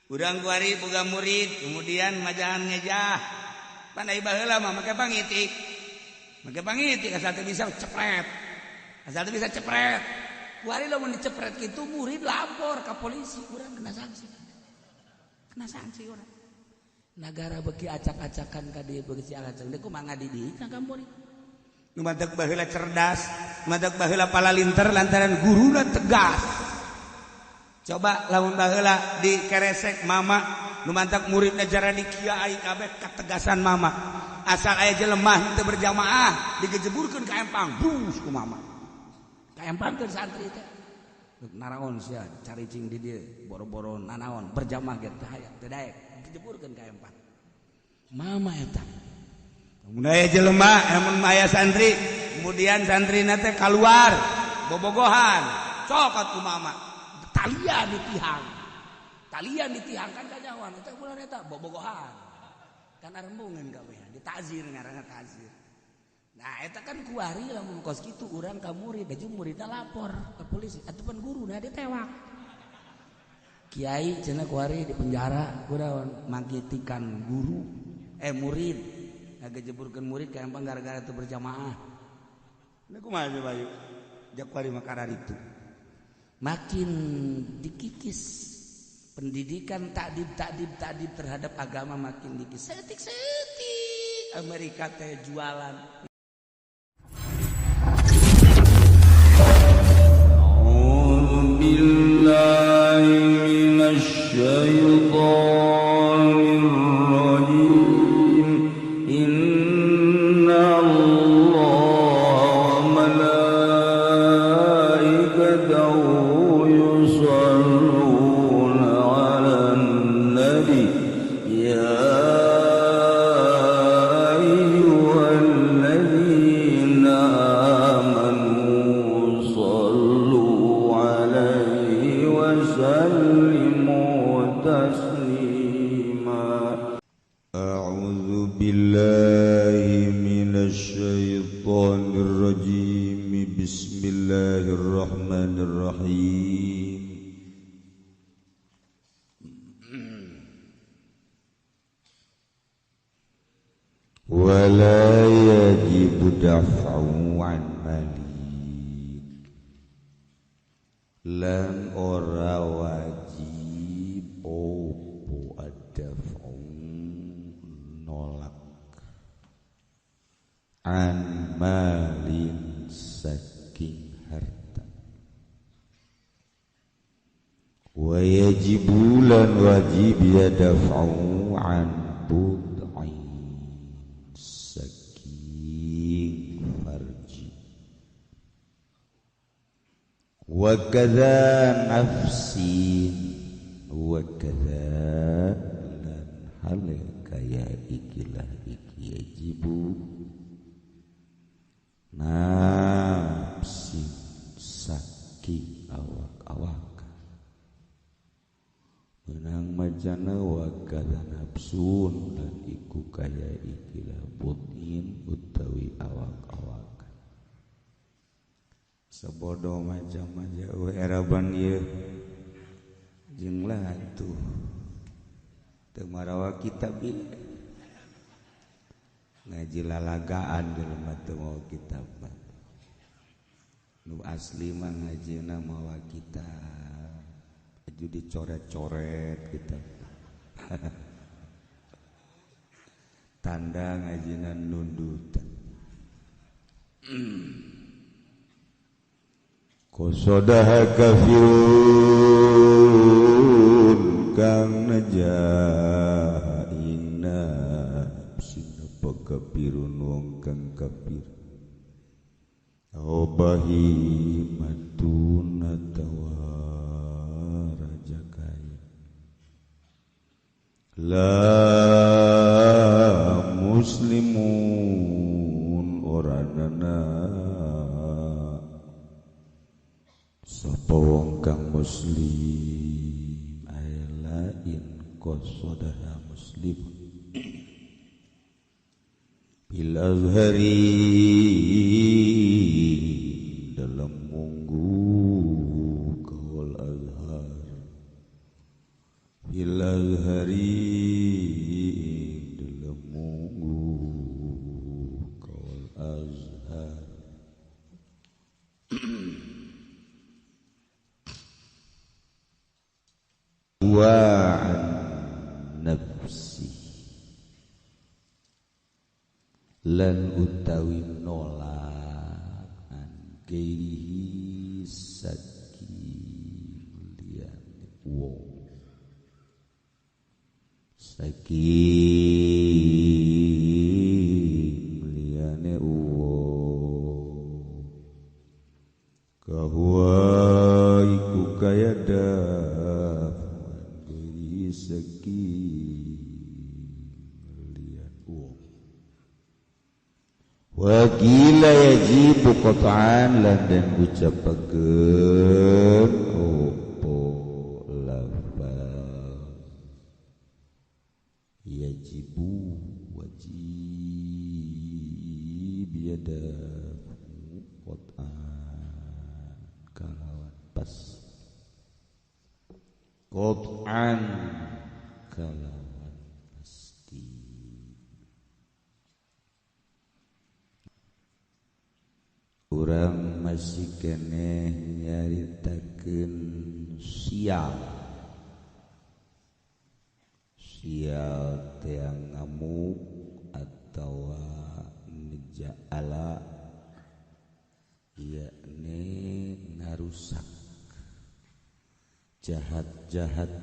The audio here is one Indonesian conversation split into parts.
Urang kuari boga murid, kemudian majahan ngejah. Pandai baheula mah make pangitik. Make pangitik asal teu bisa cepret. Asal teu bisa cepret. Kuari lamun dicepret kitu murid lapor ka polisi, urang kena sanksi. Kena sanksi urang. Nagara beuki acak-acakan ka dieu beuki acak deui kumaha ngadidik ka murid. Nu matak baheula cerdas, matak baheula palalinter lantaran guruna tegas. Coba lamun baheula di keresek mama nu mantak muridna jarani kiai kabeh ketegasan mama. Asal aya jelema teu berjamaah digejeburkeun ka empang, brus ku mama. Ka empang keur santri teh. Naraon sia caricing di dieu boro-boro nanaon berjamaah ge teh aya teu daek digejeburkeun ka empang. Mama eta. Mun aya jelema mun aya santri kemudian santrina teh kaluar bobogohan cokot ku mama. Talian ditihang kan kajawan eta bulan eta bobogohan kan arembungan gawean ditazir ngaranna tazir. Nah eta kan kuari lamun kos kitu urang ka murid da muridna lapor ka polisi ataupun guruna ditewak. Kiai cenah kuari di penjara kunaon mangkitikan guru murid ngagejeburkeun murid ka empang gara-gara teu berjamaah. Ini kumaha bayu jak kuari makarar itu. Makin dikikis pendidikan takdib terhadap agama makin dikikis setik Amerika teh jualan. A'udzu billahi minasy syaithanir rajim. Inna Allah malaikatahu Bismillahirrahmanirrahim. Wala yajibu daf'u an malik. Lan ora wajib opo ad-daf'u nolak an malin saking harta. Wa yajibulan wajib ya daf'u an bud'in saking farji. Wa kadza nafsin wa kadza lan hal kaya ikilah iki yajibu nafsin saking awak-awak menang majana wa kadza nafsun dan iku kaya ikilah butin utawi awak-awak sebodoh macam aja eraban ieu jeung lah atuh teu marawa kitab ieu ngaji lalagaan jelema teu mau kitab nu asli mah ngajina mawa kitab aju dicoret-coret kitab tanda ngajina nundutan Qasadaha kafirun kang najahin nafsina pakapirun wong kang kafir bahimatun atawa raja kaya la muslimun oranana sapa wong kang muslim lain qasadaha muslim bil azhari dalam munggu kaul azhar bil azhari dalam munggu kal azhar wa an nafsi lan utawi nolak an gairihi saking liyane wong saking liyane wong kahwa iku kaya dapan gairihi saking liyane wong wa qila yajibu qat'an lan den ucapakeun opo lafaz yajibu wajib yada qat'an kalawan pas qat'an kalawan pasti. Urang masih keneh nyaritakeun sial teh ngamuk atawa ngeja'ala yakni ngarusak jahat-jahat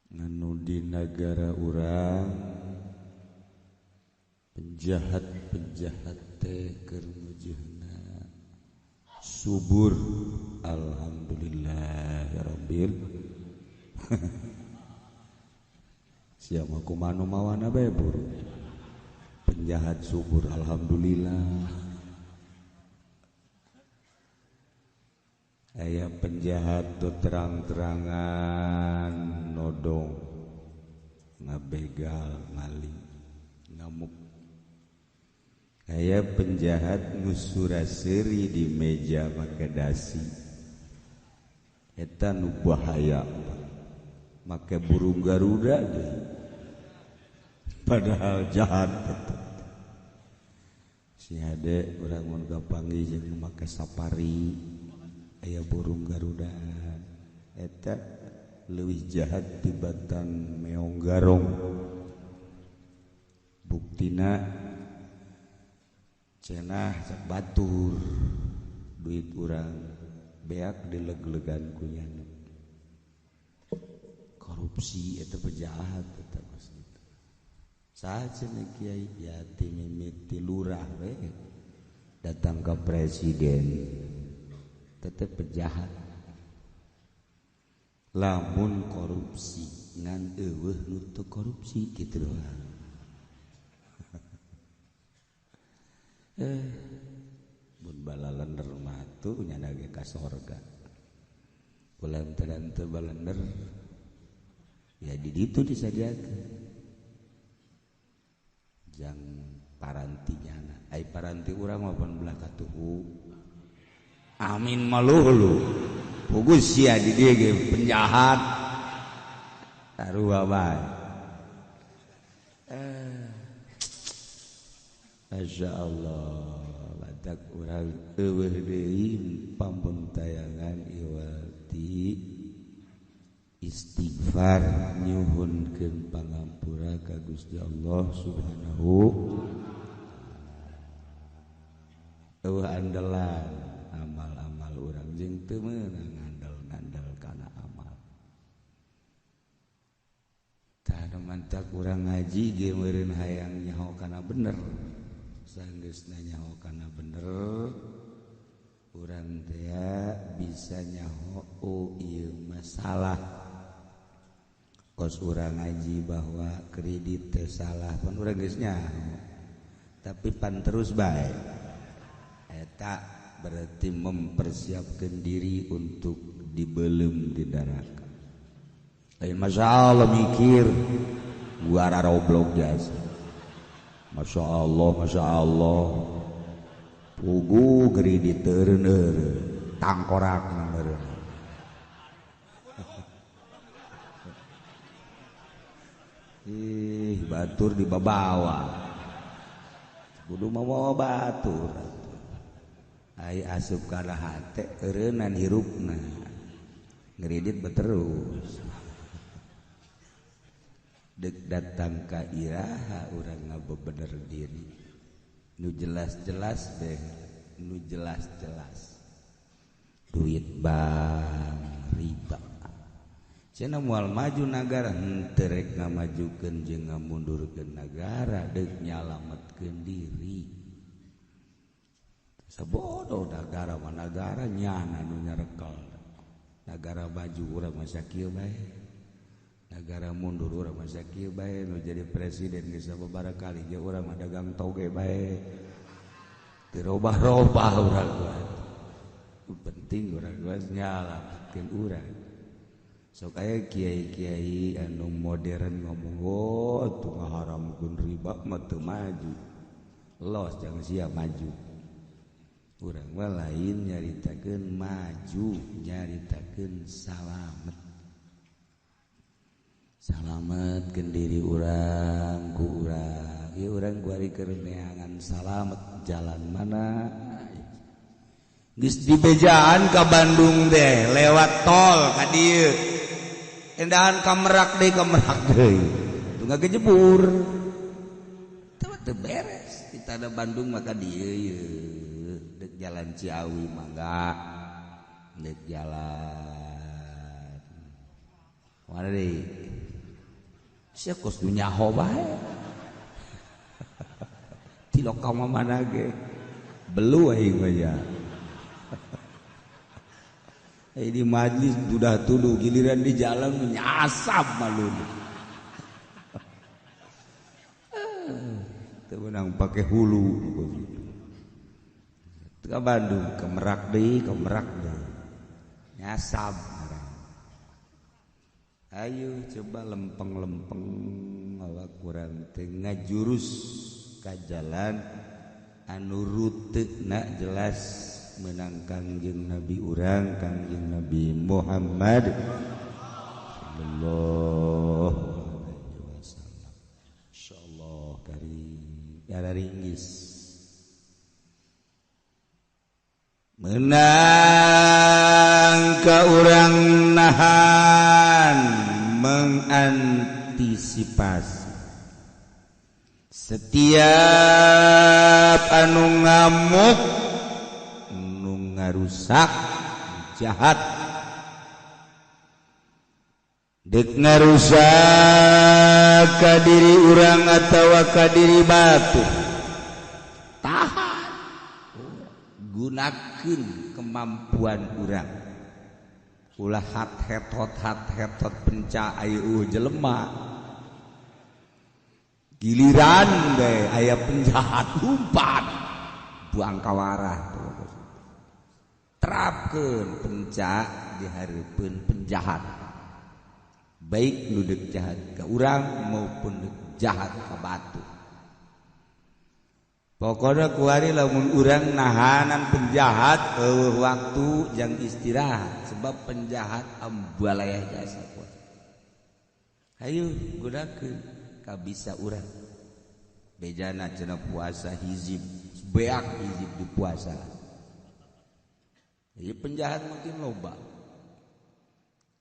nganu di negara urang penjahat teh keur mujihna subur alhamdulillah ya rabbil siapa kumanu mawana bae buru penjahat subur alhamdulillah aya penjahat tuh terang-terangan nodong ngabegal maling ngamuk aya penjahat ngusuraseri di meja make dasi eta nu bahaya make burung garuda deh padahal jahat betul si hade urang mun gapanggih jeung make safari aya burung garuda eta leuwih jahat tibatan meong garong buktina cenah batur duit urang beak dileg-legan ku nyana korupsi eta penjahat eta maksud saha cenah kiai ya ti mimiti lurah we datang ke presiden tetep penjahat lamun korupsi ngan eueuh nu teu korupsi kitu doang mun balalener mah tuh nyana ge ka sorga kulantaran teu balener ya di ditu disadiakeun jang paranti nyana ai paranti urang mah pun belah katuhu amin malulu puguh sia di dieu ge penjahat sarua bae Masya Allah batak urang eueuh deui pambentayangan iwati istighfar nyuhunkeun pangampura ka Gusti Allah Subhanahu eueuh andelan amal-amal urang jeung teu meunang ngandel-ngandel kana amal tah mantak urang ngaji ge meureun hayang nyaho kana bener sanggeusna nyaho kana bener urang teh bisa nyaho oh ieu masalah kos urang ngaji bahwa kredit teh salah pan urang geus nyaho tapi pan terus bae eta berarti mempersiapkan diri untuk dibelem di neraka lain masyaallah mikir gua raroblog jasa Masya Allah pugu geri diteureun tangkorak meureun batur dibawa kudu mau batur ai asup kana hate eureunnan hirupna ngeridit beterus dek datang ka iraha urang ngabebener diri nu jelas-jelas deh nu jelas-jelas duit bang riba cenah moal maju nagara henteu rek ngamajukeun jeung ngamundurkeun nagara deuk nyalametkeun diri sabodoh nagara mah nagara nyana nu nyarekel nagara maju urang mah sakieu bae nagara mundur urang mah sakieu bae nu jadi presiden geus sababaraha kali ge urang mah dagang toge bae teu robah-robah urang mah penting urang geus nyalametkeun urang sok aya kiai-kiai anu modern ngomong tuh ngaharamkeun riba mah teu maju los jangan sia maju urang mah lain nyaritakeun maju nyaritakeun salametkeun diri urang ku urang ieu urang kuari keur neangan salamet jalan mana geus dibejaan ka Bandung teh lewat tol ka dieu endahan ka Merak deui teu ngagejebur teu beres kita ada Bandung maka dieu ye deuk jalan Ciawi mangga deuk jalan mana deui sia kos nu nyaho bae ti lokal mah mana ge belu aing mah ya di majlis dudah tulu giliran di jalan menyasap malu teu menang pakai hulu ke Bandung ke Merak deui nyasap ayo coba lempeng-lempeng awak kurang teh ngajurus ka jalan anu ruteuna jelas menang Kangjeng Nabi urang Kangjeng Nabi Muhammad sallallahu alaihi wasallam insyaallah karim ya ringgis menang ka urang nahan mengantisipasi setiap anu ngamuk ngarusak jahat dek ngarusak ka diri urang atawa ka diri batu tahan gunakeun kemampuan urang ulah hat-hetot penca aya jelema giliran deh aya penjahat umpat buang kawarah terapkeun penca di hareupeun penjahat baik nu deuk jahat ka urang maupun deuk jahat ka batu pokona kuari lamun urang nahanan penjahat eueuh waktu jang istirahat sebab penjahat ambalaya jasa kuat hayu gunakeun kabisa urang bejana cenah puasa hizib beak hizib di puasa ieu penjahat makin loba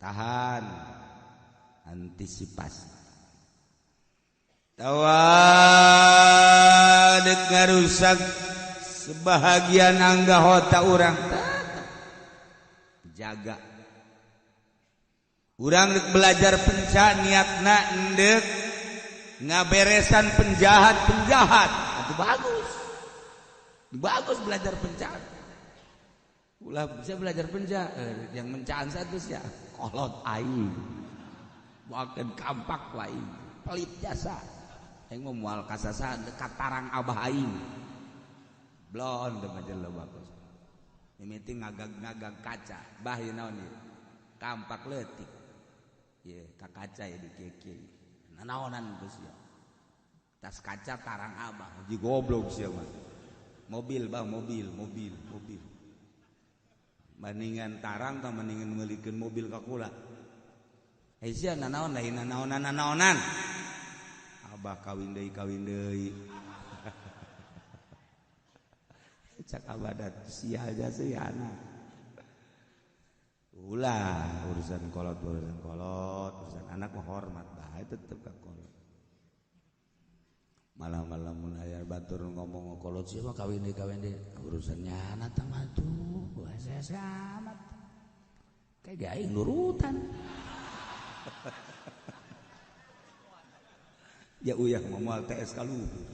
tahan antisipasi tawa deuk ngarusak sebahagian anggota urang jaga urang deuk belajar penca niatna endek ngaberesan penjahat itu bagus belajar penca ulah bisa belajar penca yang mencaan satu ya kolot aing wakeun kampak wae pelit jasa aing mah moal kasasa dekat tarang abah aing blon teu mah bagus mimiti ngagag kaca bah ieu naon ieu kampak leutik ieu ka kaca ya di kieu nanaonan geus ya tas kaca tarang abah ji goblok sia mah mobil bang mobil mendingan tarang atau mendingan meulikeun mobil ka kula sia nanaon lain nanaonan abah kawin deui cak abadat sia aja sih anak ulah urusan kolot urusan anak mah hormat bae tetep ka kolot malam-malam mun aya batur ngomong kolot sih mah kawin deui urusannya anak tah mah tuh saya amat kayak aing nurutan ya uyah moal TS kaluhur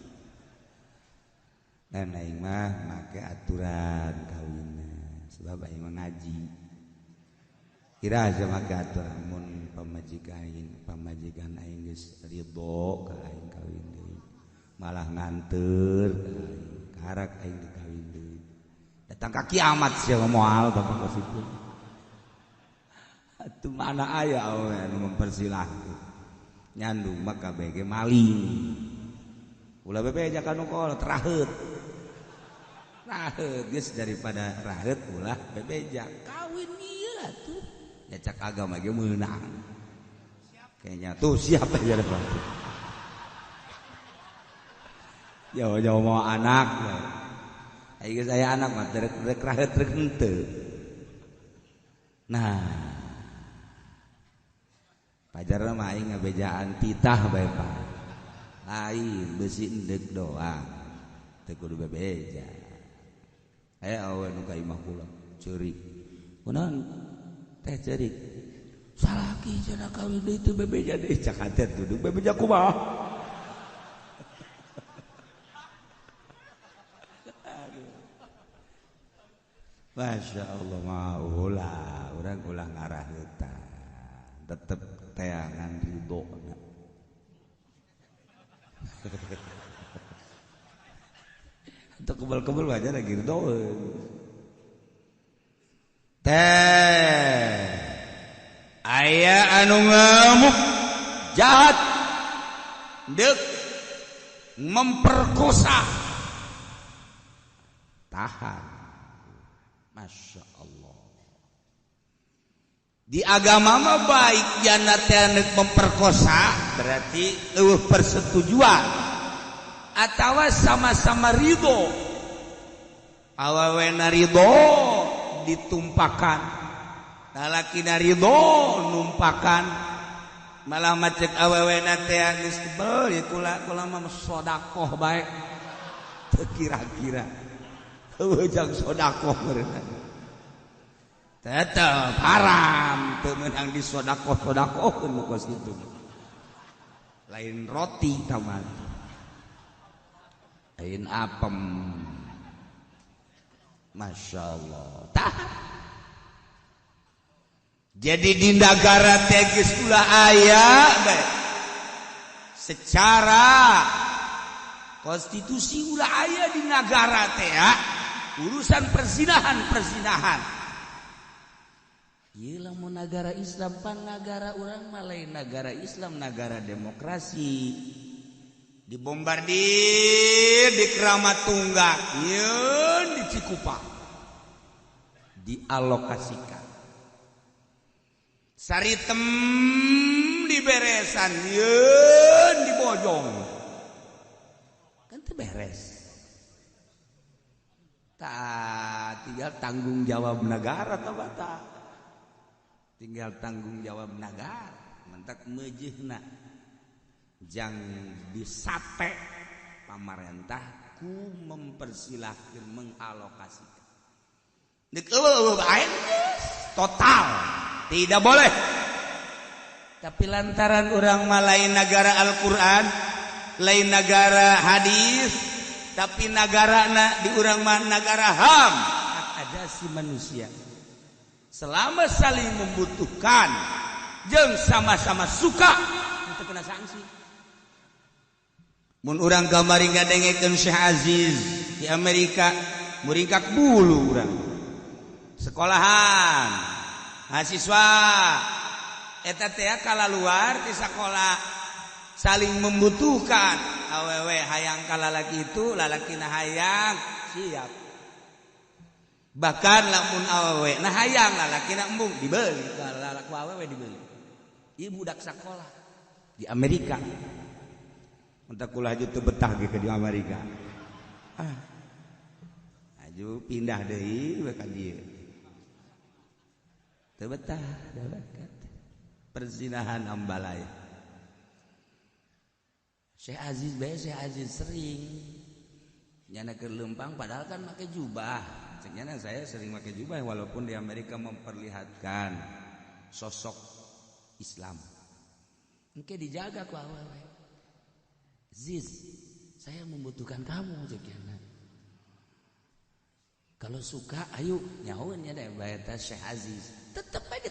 dan aing mah make aturan kawinna sebab aing mah ngaji kira aja make aturan mun pamajikan aing geus ridho ka aing kawin deui malah nganteur ka aing karak aing dikawin deui datang ka kiamat sia moal bapak kositu atuh mana aya we anu mempersilahkeun nyandung mah kabeh ge maling ulah bebeja kanu kolot raheut geus daripada raheut ulah bebeja kawin ieu atuh ya cak agama ge meunang kayaknya tuh siapa ya depan jauh-jauh mau anak aing geus aya anak mah rek raheut rek henteu nah pajarna mah aing ngabejaan titah bae Pak lain besi endek doang teu kudu bebeja aya awe nu ka imah kula ceurik kunaon teh ceurik salaki cenah kawin deui teu bebeja deui cak atet duduk bebeja kumaha Masya Allah mah urang ulah ngaraheutan tetep teangan ridona untuk kebal-kebal aja lagi ridho teh aya anu ngamuk jahat deuk memperkosa tahan Masya Allah di agama mah baik jana teh memperkosa berarti eueuh persetujuan atawa sama-sama ridho awawena ridho ditumpakan lalakina ridho numpakan malah macet awawena teh geus tebel ya kula mah sedekah bae teu kira-kira eueuh jang sedekah meureunna tetep haram teu meunang disedekah-sedekahkeun nu kos kitu lain roti kamar lain apem Masya Allah tah jadi di negara teh geus ulah aya bae secara konstitusi ulah aya di negara teh ya urusan persinahan ieu lamun negara Islam pan negara urang mah lain negara Islam negara demokrasi dibombardir di Keramat Tunggak yeun di Cikupa dialokasikan Saritem di Beresan yeun di Bojong kan teu beres tah tinggal tanggung jawab negara tah bata tinggal tanggung jawab negara mentak meujeuhna jang disape pamarentah ku mempersilahkan mengalokasikan deuk eueuh bae total tidak boleh tapi lantaran orang mah lain negara Al-Qur'an lain negara hadis tapi negarana di urang mah negara HAM hak asasi manusia selama saling membutuhkan jeung sama-sama suka itu kena sanksi mun urang kamari ngadengekeun Syekh Aziz di Amerika muringkak bulu urang sekolahan mahasiswa eta teh kalaluar di sekolah saling membutuhkan awewe hayang kalalaki itu lalakina hayang siap bahkan lamun awewe nah hayang lalakina embung dibeli lalaku awewe dibeli ieu budak sekolah di Amerika untuk kulah aja tuh betah ke di Amerika. Aju pindah deui ka dieu. Teu betah, da bakat. Perzinahan Ambalaya. Syekh Aziz sering nyana ke Lempang padahal kan pakai jubah. Nyana saya sering pakai jubah walaupun di Amerika memperlihatkan sosok Islam. Engke dijaga ku awewe. Ziz, saya membutuhkan kamu cekiana. Kalau suka ayo nyahoeun nya da baeta Syekh Aziz. Tetep aja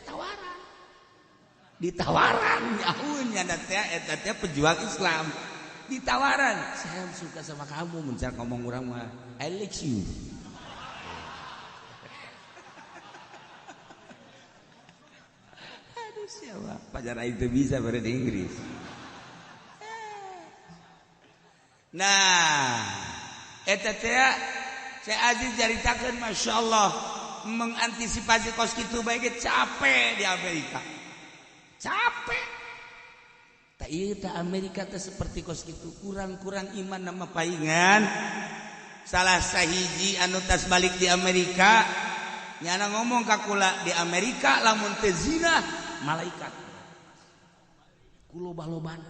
ditawaran nyahoeun nya da teh eta teh pejuang Islam. Ditawaran, saya suka sama kamu, mencari ngomong orang mah I like you. Aduh siapa pacar itu bisa bahasa Inggris. Nah, eta teh Syekh Aziz caritakeun masyaallah mengantisipasi kos kitu bae capek di Amerika. Capek. Tak iya tak Amerika teh seperti kos kitu kurang-kurang iman nama paingan. Salah sahiji anu tas balik di Amerika nyana ngomong ka kula di Amerika lamun teu zina malaikat. Kuloba-loban.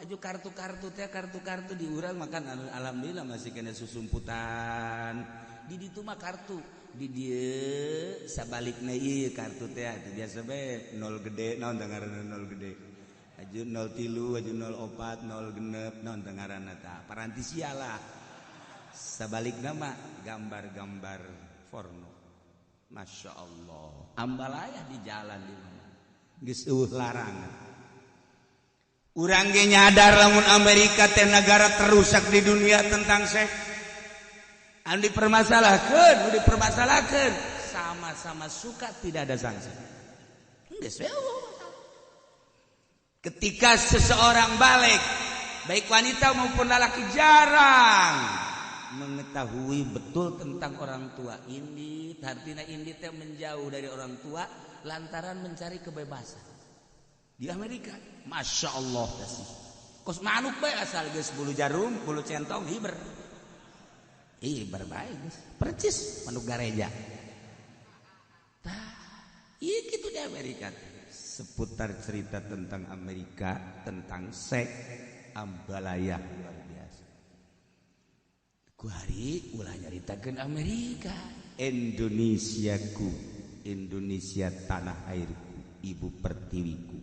Aju kartu-kartu di urang makan alhamdulillah masih kena susumputan. Di ditu mah kartu di dieu sabalikna ieu kartu teh biasa bae 0 gede naon teh ngaranna 0 gede. Aju 03 aju 04 0 genep naon teh ngaranna tah paranti sialah. Sabalikna mah gambar-gambar porno. Masyaallah. Ambalaya di jalan di mana. Geus larangan. Urang ge nyadar lamun Amerika teh negara terusak di dunia tentang seks. Anu dipermasalahkeun sama-sama suka tidak ada sanksi. Ketika seseorang balik, baik wanita maupun lelaki jarang mengetahui betul tentang orang tua. Artinya indit teh menjauh dari orang tua lantaran mencari kebebasan. Di Amerika, masya Allah kasih. Kos manuk bae asal geus bulu jarum, bulu centong hiber. Berbaik guys. Percis manuk gareja. Iya gitu di Amerika. Seputar cerita tentang Amerika, tentang seks Ambalaya luar biasa. Ku hari ulah nyaritakeun Amerika. Indonesiaku, Indonesia tanah airku, ibu pertiwiku.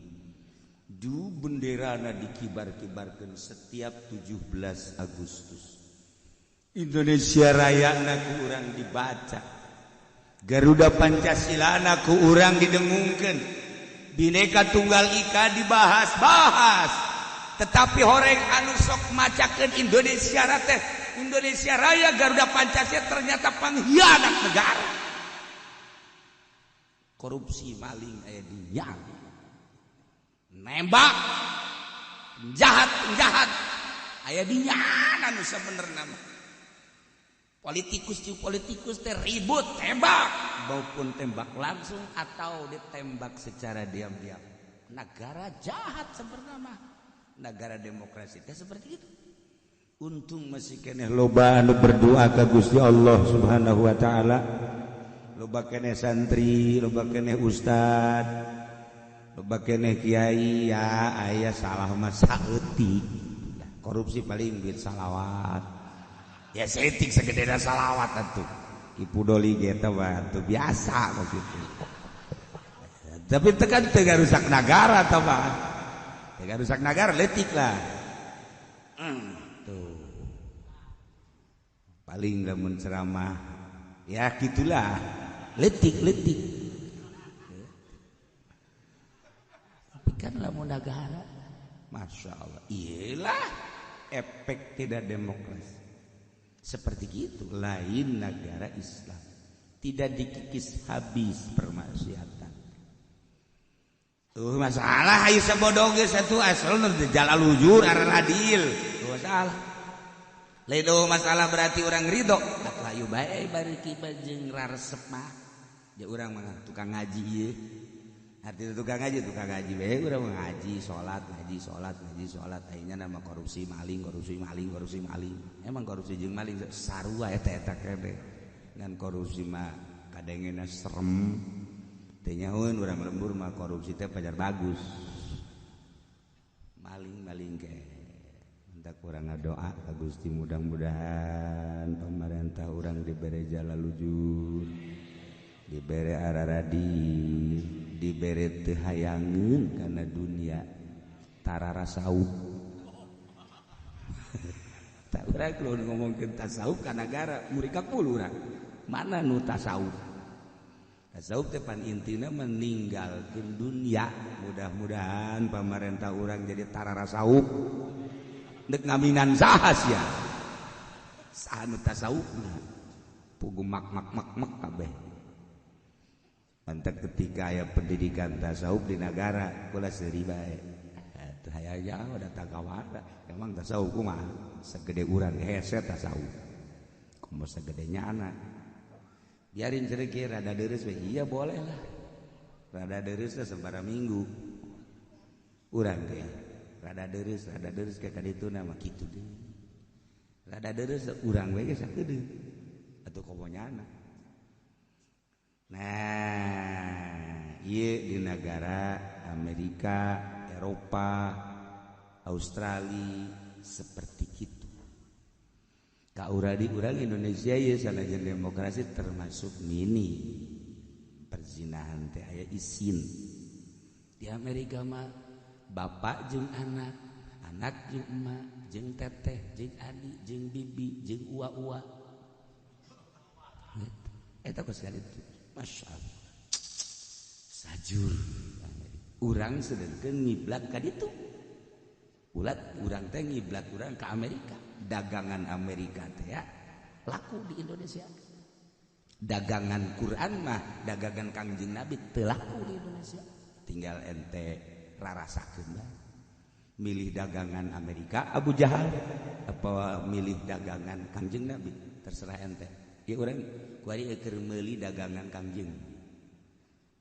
Du benderana dikibar-kibarkeun setiap 17 Agustus. Indonesia Raya ku urang dibaca, Garuda Pancasila ku urang didengungkeun, Bhinneka Tunggal Ika dibahas-bahas, tetapi horeng anu sok macakeun Indonesia teh Indonesia Raya Garuda Pancasila ternyata pengkhianat negara, korupsi maling aya dinya, nembak penjahat aya dinya anu sabenerna mah. Politikus teh ribut tembak maupun tembak langsung atau ditembak secara diam-diam. Negara jahat sebenarnya mah. Negara demokrasi teh seperti itu. Untung masih keneh loba anu berdoa ka Gusti Allah Subhanahu wa taala. Loba keneh santri, loba keneh ustad, loba keneh kiai ya aya salah mah saeutik. Korupsi paling duit salawat. Ya setik segedena salawat atuh. Ibu Doli gitu batu biasa begitu. Tapi tekan tega rusak negara atau apa? Tega rusak negara letik lah. Tuh. Paling lamun ceramah ya gitulah. Letik. Tapi kan lamun negara Masya Allah. Iyalah efek tidak demokrasi. Seperti itu lain negara Islam tidak dikikis habis permaksiatan. Tuh masalah ayo sabodoh ge satu asal jalal lujur aran adil. Tuh masalah. Lain masalah berarti orang ridho. Atuh ayo bae bari kieu jeung raresep mah. Ya urang mah tukang ngaji ieu. arti tukang ngaji we urang ngaji salat akhirnya nama korupsi maling emang korupsi jeung maling sarua eta kene ngan korupsi mah kadengena serem teh nyahoeun urang lembur mah korupsi teh pajar bagus maling ke hendak urang ngadoa ka Gusti mudah-mudahan pemerintah urang dibere jalan lujur dibere araradi dibere teu hayangeun kana dunia tarara sauk tak urang kudu ngomongkeun tasawuf ka nagara murid ka 10 urang mana nu tasawuf teh pan intina meninggalkeun dunia mudah-mudahan pemerintah urang jadi tarara sauk deuk ngaminan saha sia saha nu tasawufna pugu mak kabeh. Mantap ketika aya pendidikan tasawuf di negara kula seuri bae. Teu hayang ada tagawara. Emang tasawuf kumaha? Segede urang hese tasawuf. Komo segedenya anak. Biarin ceureuh rada deureus we. Iya boleh lah. Rada deureus teh sabaraha minggu. Urang teh rada deureus ke kadituna mah kitu deui. Rada deureus urang we ge sakedeung. Atuh komonyana. Nah, iya di negara Amerika, Eropa, Australia seperti itu. Ka urang Indonesia ya sanajan demokrasi termasuk mini perzinahan teh aya izin. Di Amerika mah bapak jeung anak jeung emak, jeung teteh, jeung adik, jeung bibi, jeung ua-ua. Eta kos kali itu. Masya Allah sajur urang sedengkeun ngiblat ka ditu urang teh ngiblat urang ka Amerika dagangan Amerika teh ya laku di Indonesia dagangan Quran mah dagangan Kangjeng Nabi teu laku di Indonesia tinggal ente rarasakeun bae milih dagangan Amerika Abu Jahal apa milih dagangan Kangjeng Nabi terserah ente. Ya urang kuari keur meuli dagangan Kangjeng.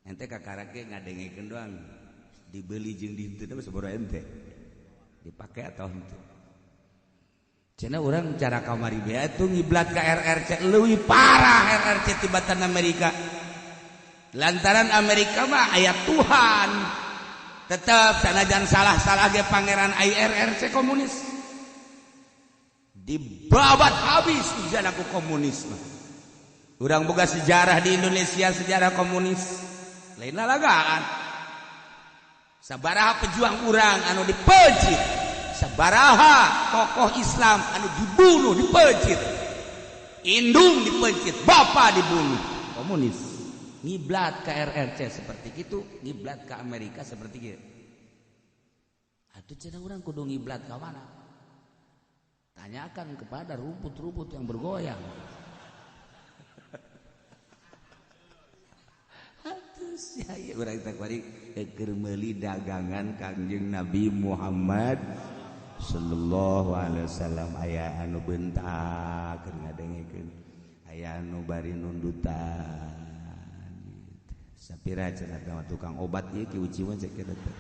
Ente kakarake ngadengekeun doang. Dibeli jeung dihitu teh sabaraha ente? Dipake atau henteu? Cenah urang cara kamari bea tuh ngiblat ka RRC leuwih parah RRC tibatan Amerika. Lantaran Amerika mah aya Tuhan. Tetep sanajan salah-salah ge pangeran ai RRC komunis. Dibabat habis ujian aku komunisme. Urang boga sejarah di Indonesia sejarah komunis lain lalagaan sabaraha pejuang urang anu dipejit sabaraha tokoh Islam anu dibunuh dipejit indung dipejit bapa dibunuh komunis ngiblat ke RRC seperti itu ngiblat ke Amerika seperti itu atuh cenah urang kudu ngiblat ka mana tanyakan kepada rumput-rumput yang bergoyang. Saya urang teh kuari keur meuli dagangan Kangjeng Nabi Muhammad sallallahu alaihi wasallam aya anu beuntak keur ngadengekeun aya anu bari nundutan sapira cenah tukang obat ieu ki uci mah cek kitu teh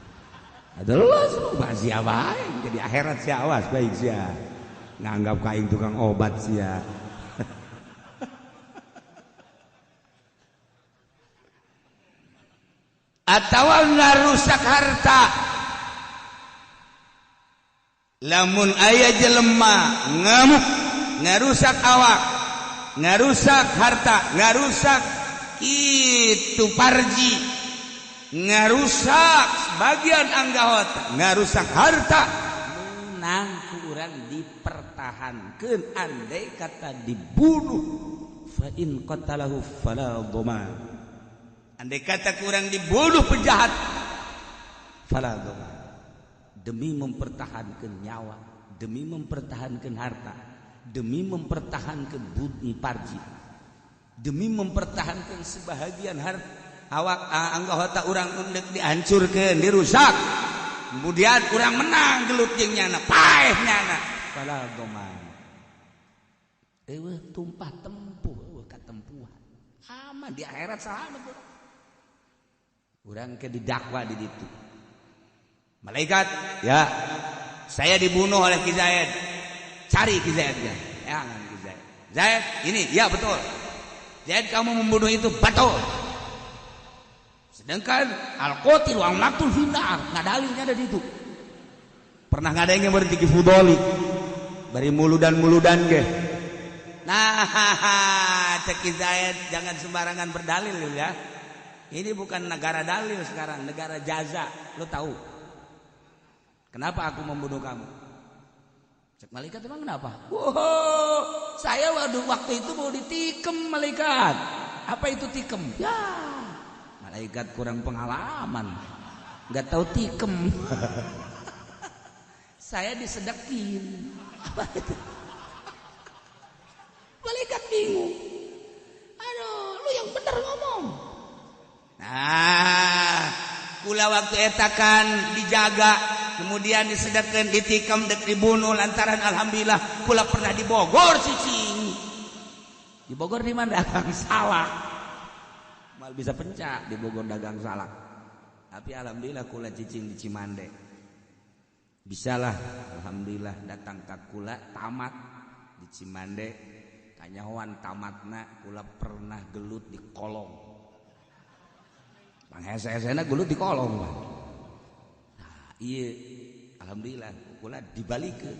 adalah sia bae jadi akhirat sia awas baik sia nganggap kaing tukang obat sia. Atawa ngarusak harta lamun aya jelema ngamuk ngarusak awak ngarusak harta ngarusak itu parji ngarusak sebagian anggota ngarusak harta menang kurang dipertahankeun andai kata dibunuh fa in qatalahu fala dhaman. Andai kata kurang dibunuh penjahat fala dhaman demi mempertahankan nyawa demi mempertahankan harta demi mempertahankan budi parji demi mempertahankan sebahagian harta awak anggota urang undek dihancurkeun dirusak kemudian urang menang gelut jeung nyana paeh nyana fala dhaman eueuh tumpah tempuh eueuh katempuhan aman di akhirat saha Urang ke didakwa di ditu. Malaikat, ya, saya dibunuh oleh Ki Zaid. Cari Ki Zaidnya. Jangan Ki Zaid. Zaid, ini, ya betul. Zaid kamu membunuh itu betul. Sedangkan al-qatil wal maqtul finnar, nggak dalilnya ada di itu. Pernah nggak ada yang berhenti Ki Fudoli? Bari muludan ge. Nah, cek Ki Zaid jangan sembarangan berdalil ya. Ini bukan negara dalil sekarang, negara jaza. Lo tahu? Kenapa aku membunuh kamu? Cek malaikat emang kenapa? Wow, saya waktu itu mau ditikam malaikat. Apa itu tikam? Ya, malaikat kurang pengalaman, nggak tahu tikam. Saya disedekin. Apa itu? Malaikat bingung. Aduh, lu yang bener ngomong. Nah, kula waktu etakan dijaga, kemudian disedekan, ditikam, dibunuh lantaran alhamdulillah kula pernah di Bogor cicing. Di Bogor di mana? Dagang salak. Mal bisa pencak di Bogor dagang salak. Tapi alhamdulillah kula cicing di Cimande. Bisalah alhamdulillah datang ka kula tamat di Cimande. Kanyawan tamatna kula pernah gelut di kolong. Bang hese-hesena gelut di kolong. Nah, iya alhamdulillah kula dibalikeun.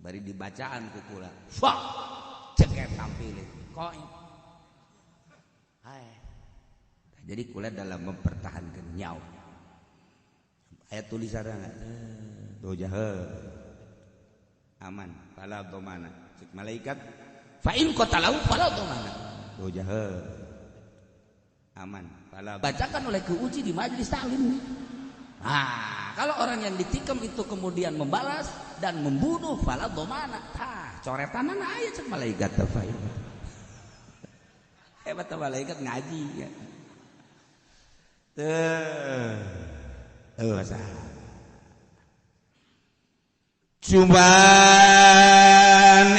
Bari dibacaan ku kula. Wah, ceket tampilin. Kok hai. Jadi kula dalam mempertahankan nyawa. Ayat tulisanna dojahe aman fala domana. Cek malaikat fa in qatalahu fala domana. Dojahe aman fala. Bacakan oleh keuji di majelis taklim. Nah, kalau orang yang ditikam itu kemudian membalas dan membunuh fala domana. Tah, coretanana aya cek malaikat fa. Hebat malaikat ngaji ya. Cuman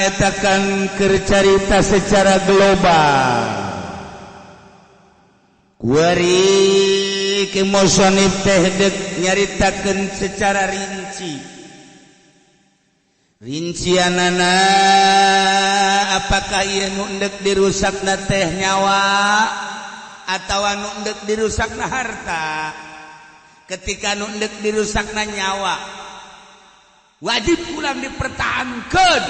etakan kercarita secara global. Kuari kemusonif teh dek nyaritakeun secara rinci. Rincianana apakah ieu nu endek dirusakna teh nyawa atau anu endek dirusakna harta. Ketika anu endek dirusakna nyawa wajib ulang dipertahankan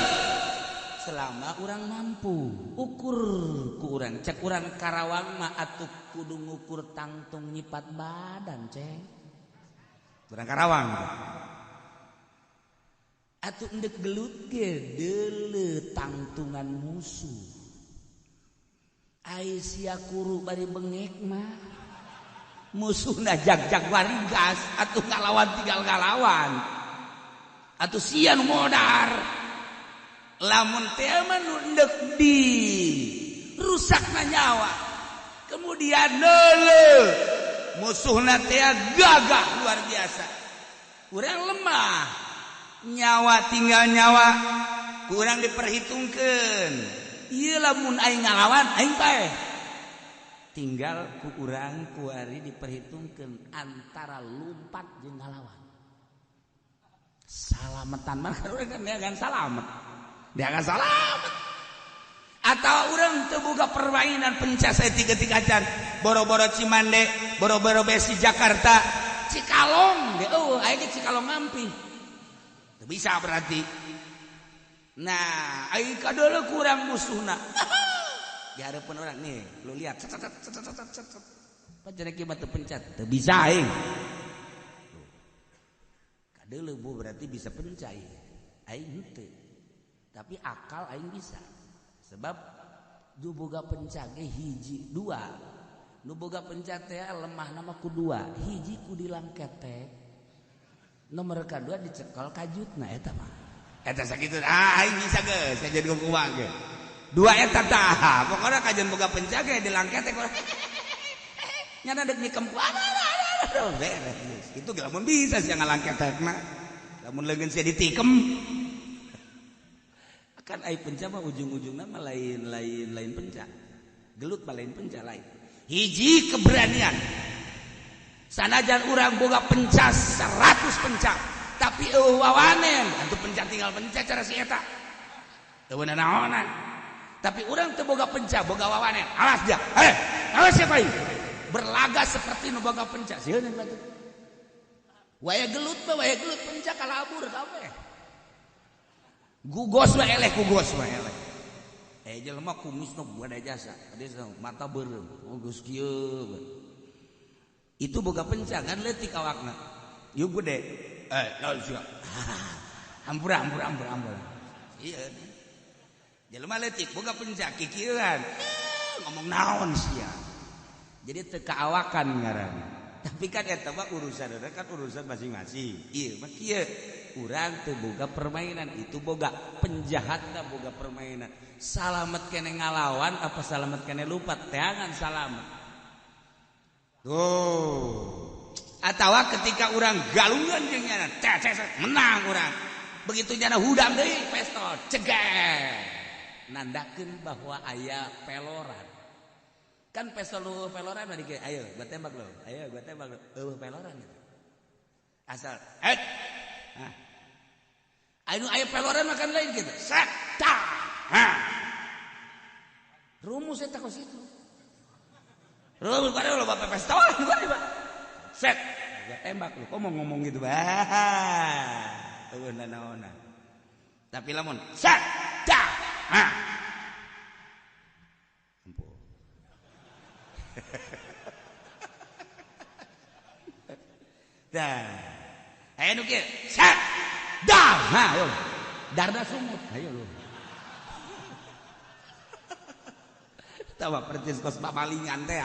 selama orang mampu. Ukur ku urang cek urang Karawang mah atuh kudu ngukur tangtung nyipat badan cek urang Karawang atuh endek gelut ge deuleu tangtungan musuh ai sia kuru bari bengek mah musuhna jag-jag warigas atuh ngalawan tinggal ngalawan atuh sia nu modar lamun teh mah nu endek di rusakna nyawa kemudian neuleuh musuhna teh gagah luar biasa urang lemah nyawa tinggal nyawa kurang diperhitungkeun ieu lamun aing ngalawan aing bae tinggal ku urang kuari diperhitungkeun antara lumpat jeung ngalawan salamatan mah urang kan jangan salamet dia akan salamet atau orang terbuka permainan pencak saya tiga-tiga can boro-boro Cimande boro-boro besi Jakarta Cikalong oh ayo Cikalong ngampi bisa berarti nah ayo kadole kurang musuhna di hadapan orang nih lu lihat pacar kibat terpencet bisa aing kadole bu berarti bisa pencai aing henteu tapi akal aing bisa sebab nu boga pencage hiji dua nu boga pencate lemah nama ku dua hiji ku dilangketek nomor kedua dicekal kajutna eta mah eta sakitu aing bisa geus saya jadi kumaha ge dua eta tah pokona kajen boga pencage dilangketek nyana deuk nikem ku beres itu lamun bisa sia ngalangketekna lamun leungeun sia ditikem kan ai penca mah ujung-ujungna mah lain penca gelut mah lain penca lain hiji keberanian Sanajan urang boga pencas 100 pencak tapi wawanen atuh pencak tinggal pencak cara si eta teu naonan tapi urang teu boga pencak boga wawanen alas ja alas siapa ini berlaga seperti nu boga pencak sieun batu waya gelut pencak kalabur kabeh gugos we eleh jelema kumis nu buat jasa mata beureum geus kieu itu boga pencak kan leutik awakna yuk gede naon sia ampura iya jelema leutik boga pencak kikieuan ngomong naon sia jadi teu kaawakan ngaranna tapi kan eta mah urusan masing-masing ieu mah kieu urang teu boga permainan itu boga penjahatna boga permainan salamet kene ngalawan apa salamet kene lupa teangan salamet tuh atawa ketika urang galungan jeung nyana menang urang begitu nyana hudang deui pistol ceger nandakeun bahwa aya peloran kan pistol lu peloran mah dikeun ayo gua tembak lo peloran asal nah aya peloran mah kan lain gitu set rumus eta kos itu rumus pada lo bapak pistol set gua tembak lu kok mau ngomong gitu naon tapi lamun set dah ayo nu kieu set dah ayo darda sumut ayo lu tawa percis kos pamalingan teh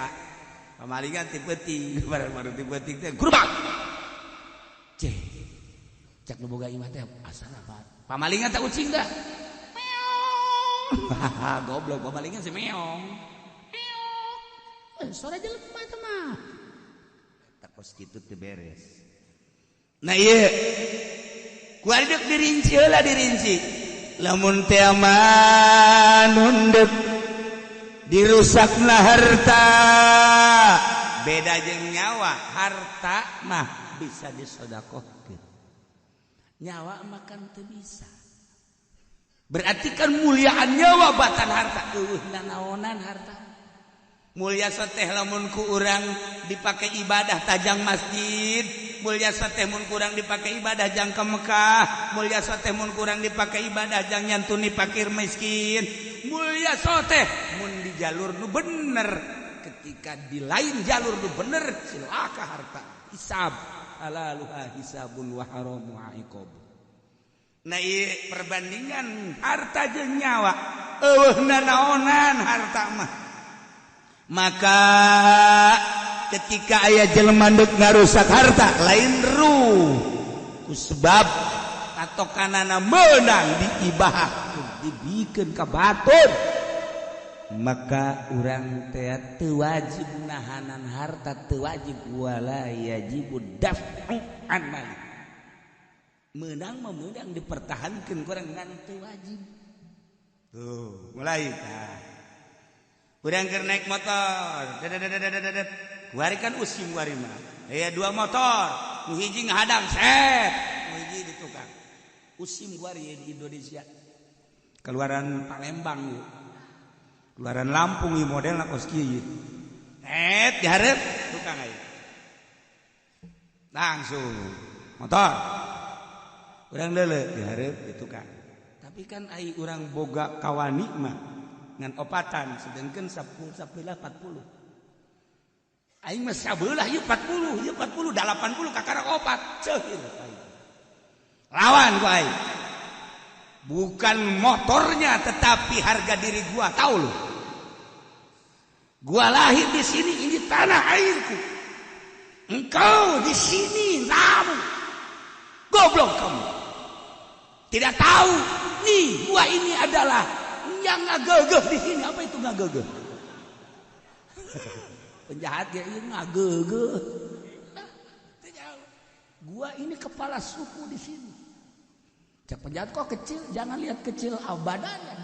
pamalingan ti peuting baru ti peuting teh grubak cek nu boga imah teh asal apa pamalingan teh ucing dah goblok pamalingan si meong sore jelema teh mah tak kos kitu teu beres nah ieu ku adek dirinci lamun teh manunduk dirusakna harta beda jeung nyawa harta mah bisa disodakohkeun nyawa mah kan teu bisa berarti kan muliaan nyawa batan harta naonan harta mulia sateh lamun ku urang dipake ibadah tajang masjid mulia sateh mun kurang dipake ibadah jang ke Mekah mulia sateh mun kurang dipake ibadah jang nyantuni fakir miskin mulia sateh mun di jalur nu bener ketika di lain jalur nu bener cilaka harta hisab halaluha hisabun wa haramu iqab nah perbandingan harta jeung nyawa eueuhna naonan harta mah maka ketika aya jelema deuk ngarusak harta lain ruh ku sebab patokanana meunang diibahahkeun dibikeun ka batur maka urang teh teu wajib nahanan harta teu wajib wala yajibu daf'u an malik meunang mah meunang dipertahankeun kurang ngan teu wajib tuh mulai urang keur naik motor kuari kan usim kuari mah aya 2 motor nu hiji ngahadang set nu hiji di tukang usim kuari di Indonesia keluaran Palembang ieu keluaran Lampung ieu modelna kos kieu dihareup tukang aya langsung motor urang leuleuh dihareup di tukang tapi kan ai urang boga kawani mah ngan opatan sedengkeun 10 40 aing mah sabelah ieu 40 80 kakara opat ceuhir lawan ku aing bukan motornya tetapi harga diri gua tahu lu gua lahir di sini ini tanah airku engkau di sini namun goblok kamu tidak tahu nih gua ini adalah yang ngagegeh di sini. Apa itu ngagegeh? Penjahat ya ini ngagegeh. Gua ini kepala suku di sini. Cak penjahat kok kecil? Jangan lihat kecil badannya,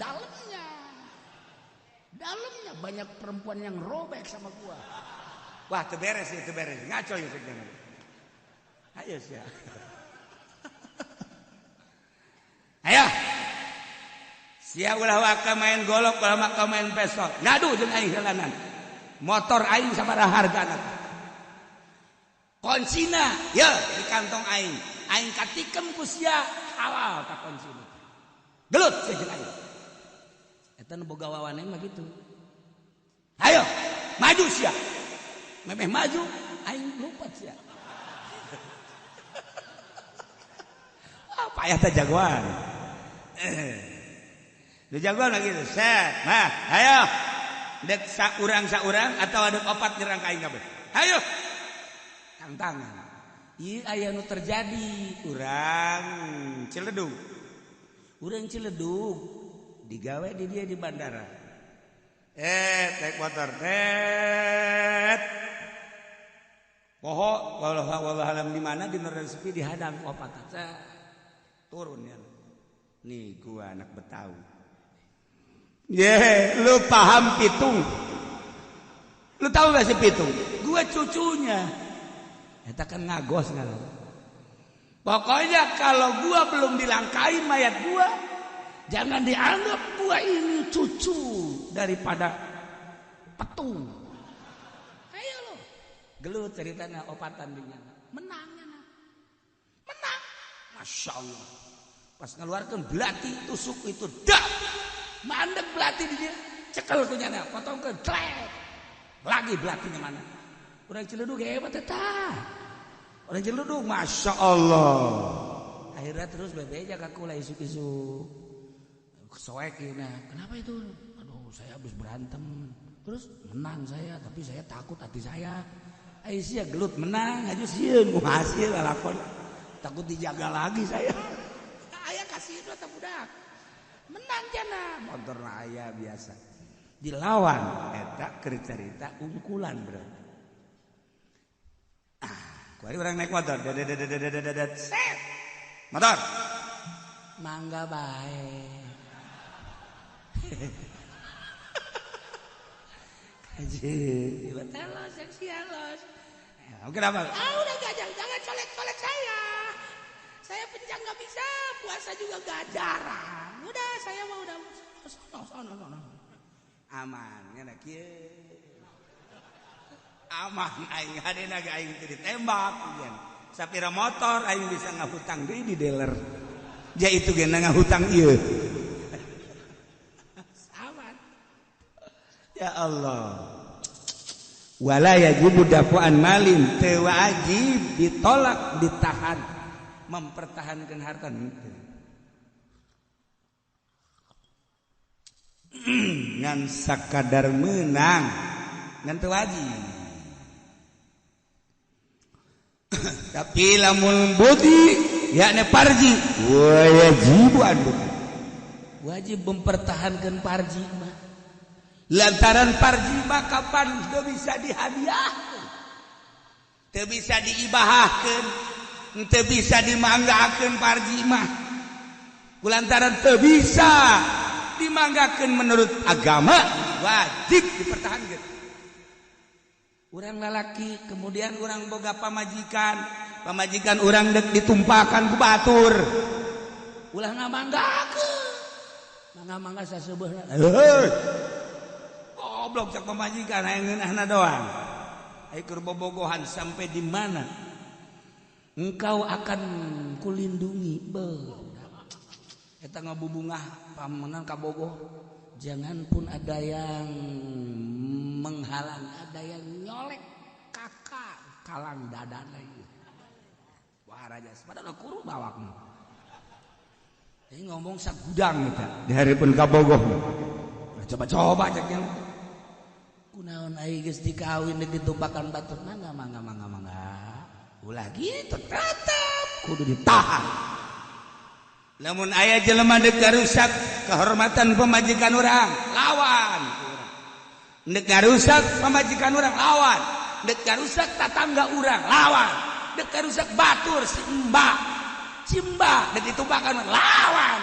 dalamnya banyak perempuan yang robek sama gua. Wah, teu beres ya, teu beres. Ngaco ya cek jangan. Ayo sia. Ayo. Sia ulah waka main golok, ulah maka main pistol. Ngadu jeung aing heulanan. Motor aing sabaraha hargana? Konsina, ya di kantong aing. Aing katikem ku sia halal ka konsina. Gelut sia jeung aing. Eta nu boga wawanen mah gitu. Ayo, maju sia. Memeh maju, aing lompat sia. Apa ya teh jagoan? Lu jagoan lagi tuh, set. Nah, ayo. Dek saurang atau ada opat nyerang ka aing kabeh. Ayo. Tantangan. Ieu aya nu terjadi, urang Ciledug. Urang Ciledug digawe di dia di bandara. Naik motor. Poho wallahualam di mana di neraka sepi dihadang opat. Turun ya. Nih gua anak Betawi. Lu paham pitung? Lu tahu gak sih pitung? Gua cucunya. Eta kan ngagos kan. Pokoknya kalau gua belum dilangkai mayat gua, jangan dianggap gua ini cucu daripada petung. Ayo lo. Gelut ceritanya opatan dinya. Menangnya nah. Menang. Masya Allah. Pas ngeluarkan belati tusuk itu dak. Mandek belati di dia, cekel kunyana, potongkeun, klek. Lagi belatinya mana? Urang Ciledug hebat eta. Urang Ciledug, masya Allah. Akhirnya terus bebeja kakula isuk-isuk. Soek nah, kenapa itu? Aduh, saya habis berantem. Terus menang saya, tapi saya takut hati saya. Aisyah gelut menang, aja sieun hasil lakon. Takut dijaga lagi saya. Aya kasih itu eta budak. Menang jana motor aya biasa dilawan eta keur carita ungkulan berarti kuari urang naik motor set motor mangga bae kaji betelos seksialos kenapa udah gajang jangan colek-colek saya pencang nggak bisa, puasa juga gak jarang. Udah, saya mau udah sono. Aman, ngana kieu. Aman, aing hadena ge aing teu ditembak pian. Sapira motor aing bisa ngahutang deui di dealer. Ja itu ge ngahutang ieu. Aman. Ya Allah. Wala yajibu dafu'an malin, teu wajib ditolak, ditahan. Mempertahankan harta ngan sakadar menang ngan teu wajib tapi lamun budi yakni parji wajib mempertahankan parji mah lantaran parji mah kapan teu bisa dihadiahkeun teu bisa diibahahkeun teu bisa dimanggakeun parji mah kulantaran teu bisa dimanggakeun menurut agama wajib dipertahankeun urang lalaki kemudian urang boga pamajikan urang dek ditumpahkan ku batur ulah ngamanggakeun mangga saseubeuna goblok cak pamajikan aya ngeunahna doang aya keur bobogohan sampai di mana engkau akan kulindungi eta ngabubungah pamenang kabogoh jangan pun ada yang menghalang ada yang nyolek kakak kalang dadana ieu wah raja padahal kuru bawakna ini ngomong sagudang eta di hareupeun kabogoh coba cek yang kunaon ai geus dikawin ditumpakan batur mangga ulah gitu tetap kudu ditahan lamun aya jelema deuk garusak kehormatan pemajikan urang lawan deuk garusak pemajikan urang lawan deuk garusak tatangga urang lawan deuk garusak batur si mbak cimba dan ditumpakan lawan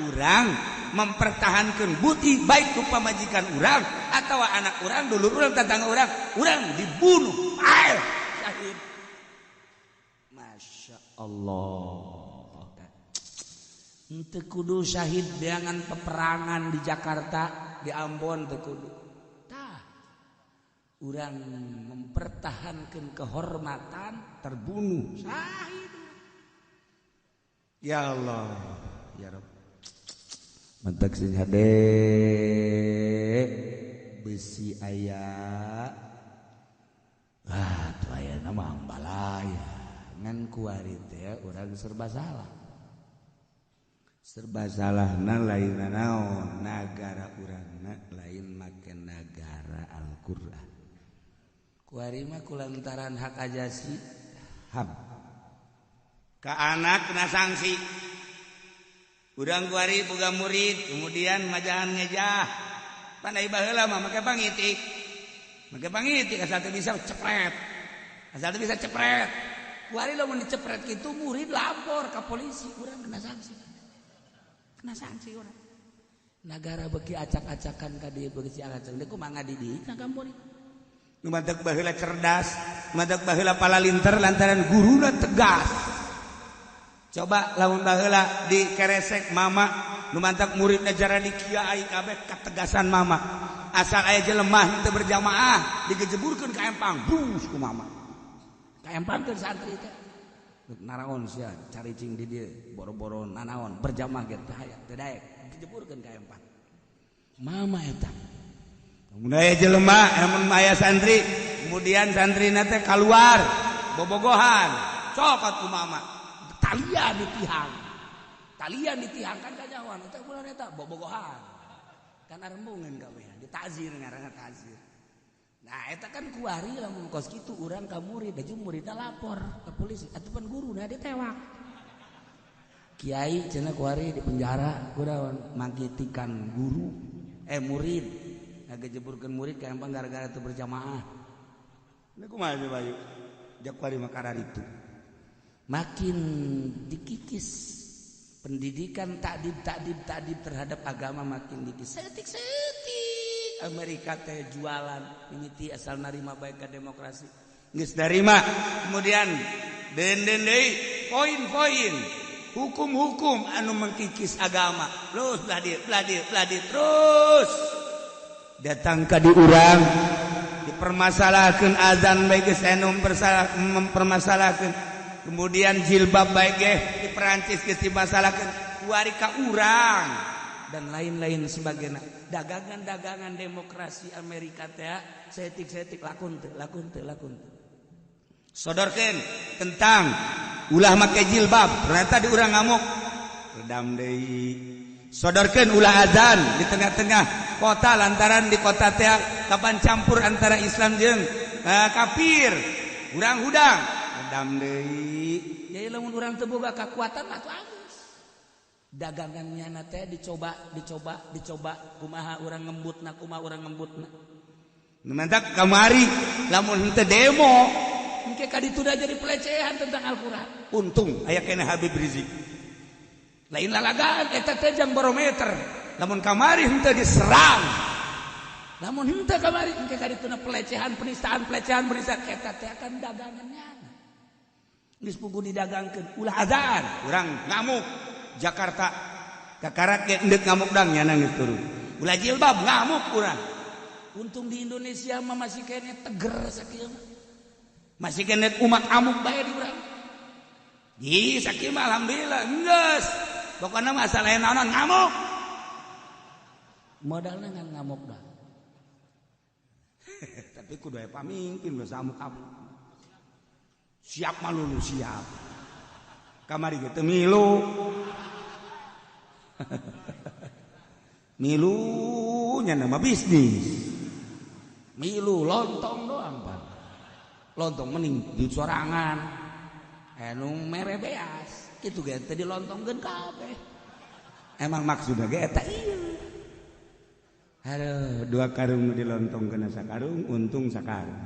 urang mempertahankan bukti baik ku pamajikan urang atau anak urang dulur urang tetangga urang dibunuh syahid. Masya Allah, ente kudu syahid dengan peperangan di Jakarta, di Ambon teu kudu tah urang mempertahankan kehormatan terbunuh syahid. Ya Allah ya Rabb, mantak sing hade besi aya tuh aya nama balaya ngan kuari teh urang serba salah lain naon nagara urangna lain make nagara Al-Qur'an kuari mah kulantaran hak ajasi ham ka anak kena sanksi. Udang kuari boga murid kemudian majahan ngejah pandai baheula mah make pangitik asal teu bisa cepret kuari lamun dicepret kitu murid lapor ka polisi urang kena sanksi urang nagara beuki acak-acakan ka dieu beuki si acak deuk kumaha ngadidik na ka murid nu mantek baheula cerdas mantek baheula palalinter lantaran guruna tegas. Coba lamun baheula di keresek mama nu mantak murid najara di kiai kabeh ketegasan mama asal aya jelema teu berjamaah digejeburkeun ka empang brus ku mama ka empang ke santri teh naraon sia caricing di dieu boro-boro nanaon berjamaah ge teh aya teu daek digejeburkeun ka empang mama eta mun aya jelema mun aya santri kemudian santrina teh kaluar bobogohan cokot ku mama talian ditihang kan kanyawan eta bulan eta bobogohan kan arembungan gawe ditazir ngaranna tazir. Nah eta kan kuari lamun kos kitu urang ka murid aju muridna lapor ka polisi atupan guruna ditewak kiai cenah kuari di penjara kunaon mangkitikan guru murid ngagejeburkeun murid ka empang gara-gara teu berjamaah. Ini kumaha bayu jak kuari makarar itu makin dikikis pendidikan takdib terhadap agama makin dikikis setik Amerika teh jualan mimiti asal narima baik ke demokrasi geus narima kemudian den deui poin-poin hukum-hukum anu mengkikis agama terus bladir terus datang ka di urang dipermasalahkeun azan bae geus anu mempermasalahkeun kemudian jilbab baik di Perancis geus dimasalahkeun kuari ka urang dan lain-lain sebagainya. Dagangan demokrasi Amerika teh setik lakun teu sodorkeun tentang ulah make jilbab ternyata di urang ngamuk redam deui sodorkeun ulah azan di tengah-tengah kota lantaran di kota teh kapan campur antara Islam jeung kafir urang hudang redam deui jadi lamun urang teu boga kakuatan atuh agus dagangannya teh dicoba kumaha urang ngembutna mentak kamari lamun henteu demo engke ka ditu da jadi pelecehan tentang Al-Qur'an untung aya kena Habib Rizik lain lalagaan eta teh jang barometer lamun kamari henteu diserang lamun henteu kamari engke ka dituna pelecehan penistaan eta teh akan dagangannya geus pugu didagangkeun ulah azan urang ngamuk Jakarta kakarak ge endek ngamuk dang nya nangis turun ulah jilbab ngamuk urang untung di Indonesia mah masih kene teger sakieu masih kene umat amuk bae di urang di sakieu mah alhamdulillah geus pokona mah asal aya naon ngamuk modalna ngan ngamuk dah tapi kudu aya pamimpin geus amuk-amuk siap mah lulu siap kamari ge teu milu milunya nama bisnis milu lontong doang Pak lontong mending di sorangan anu mere beas kitu ge teh dilontongkeun kabeh emang maksudna ge eta ieu aduh 2 karung dilontongkeun sakarung untung sakarung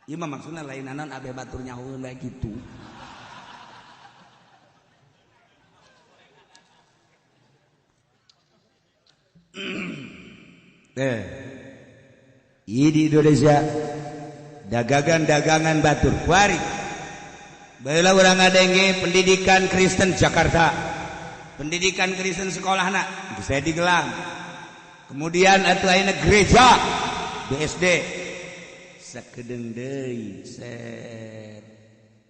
Ieu mah maksudna lain naon abeh batur nyahoeun bae kitu. Di Indonesia dagangan batur kuari baheula urang ngadenge pendidikan Kristen Jakarta, pendidikan Kristen sekolahna bisa digelang. Kemudian atuh ayeuna gereja BSD sakedeung deui set